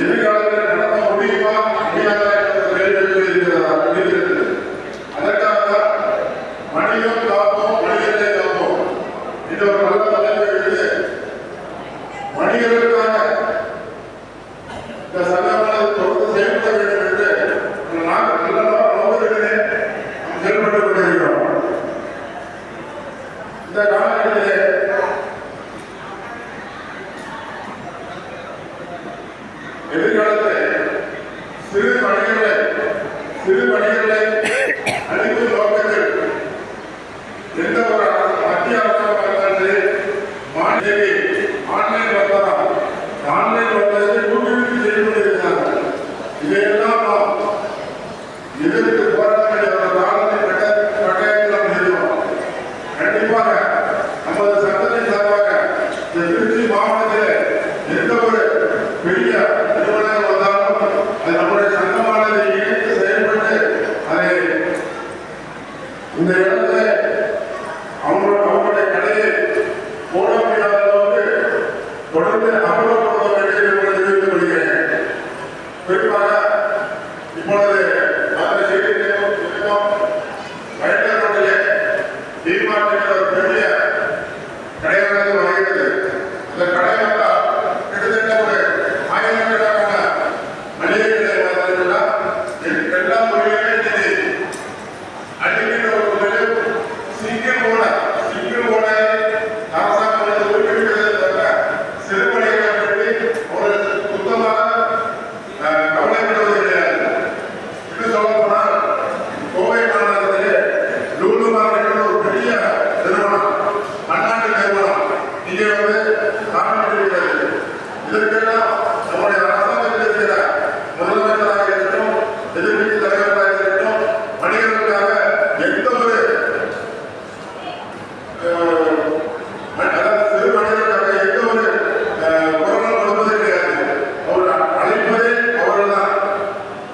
எதிர்காலத்தில் நடத்த முடியுமா முடியாதா என்ற கேள்விகள் இருக்கிறது. அதற்காக மனிதம் காப்போம், மனிதத்தை காப்போம் என்ற ஒரு நல்ல தலைப்பை வைத்து மனிதர்களுக்காக இந்த சங்கமானது தொடர்ந்து செயல்பட வேண்டும் என்று நல்ல நோக்கத்திலே நாம் செயல்பட்டுக் கொண்டிருக்கிறோம். இந்த காலகட்டத்திலே எதிர்காலத்தில் சிறு வணிகர்களை அழிக்கும் நோக்கத்தில் எந்த ஒரு மத்திய அரசாங்கம் ஆன்லைன் வர்த்தகத்தை ஊக்குவித்து செய்து கொண்டிருக்கிறார்கள். இதையெல்லாம் நாம் எதிர்த்து போராட வேண்டிய ஒரு காலத்தை கட்டாயத்தில் நாம் இருக்கிறோம். கண்டிப்பாக நமது சட்டத்தின் சார்பாக திருச்சி மாவட்டத்தில் எந்த ஒரு பெரிய நிறுவனங்கள் வந்தாலும் அது நம்முடைய சங்கமானதை இணைத்து செயல்பட்டு அதை இந்த இடத்துல அவங்களுடைய கடையை போட முடியாத அளவுக்கு தொடர்ந்து அமலப்படுத்த வேண்டும் என்று தெரிவித்துக் கொள்கிறேன். குறிப்பாக இப்பொழுது வயநாட்டிலே தீர்மானிக்கிற ஒரு பெரிய கடையானது வருகிறது. அந்த கடை வந்தால் கிட்டத்தட்ட ஒரு ஆயிரக்கணக்கான மளிகை கடை வந்ததுன்னா எல்லா தொழிலுமே அடிக்கின்ற ஒரு தொழில் சிங்கிள் ஓட அரசாங்கம் ஊக்குவிக்கிறதை தவிர சிறுமணிகளை பற்றி ஒரு சுத்தமாக கவலைப்படுவது கிடையாது. இன்னும் சொல்ல போனால் கோவை மாநகரத்திலே லூலு மார்க்கெட் ஒரு பெரிய நிறுவனம், பன்னாட்டு நிறுவனம் இங்கே காணப்படுகிறது. இதற்கெல்லாம் நம்முடைய அரசாங்கத்தில் இருக்கிற முதலமைச்சராக இருக்கட்டும், எதிர்கட்சி தலைவராக இருக்கட்டும், வணிகர்களுக்காக எந்த ஒரு சிறு வணிகர்களுக்காக எந்த ஒரு குரலும் கொடுப்பது கிடையாது. அவர் அழைப்பதே அவர்கள் தான்.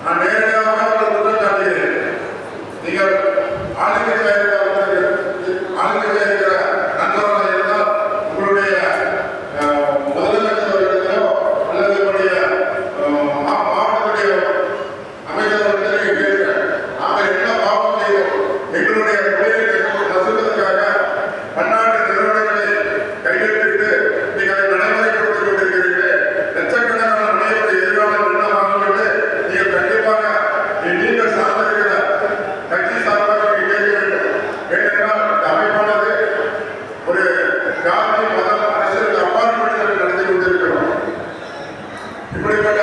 நான் நேரடியாக அவர்கள் குற்றம் சாட்டுகிறேன். நீங்கள் ஆளுங்கட்சியாக இருக்கிற நண்பர்களாக இருந்தால் உங்களுடைய முதலமைச்சர் அல்லது உங்களுடைய மாவட்டத்துடைய அமைச்சர்கள் கேட்கிறேன். நாங்கள் என்ன பாவம் செய்வோம்? எங்களுடைய தொழிலை நசுவதற்காக பன்னாட்டு நிறுவனங்களை கையெழுத்திட்டு நீங்கள் அதை நடைமுறைப்படுத்திக் கொண்டிருக்கிறீர்கள். லட்சக்கணக்கான மனிதர்களுடைய எதிர்காலம் என்னவாகும் என்று நீங்கள் கண்டிப்பாக நீங்கள் சார்ந்திருக்கிற கட்சி சார்பாக கேட்க வேண்டும். ஏனென்றால் இந்த அமைப்பானது ஒரு ஜாதி மதம் அரசியலுக்கு அப்பாற்பட்டு நடத்தி கொண்டிருக்கிறோம். இப்படிப்பட்ட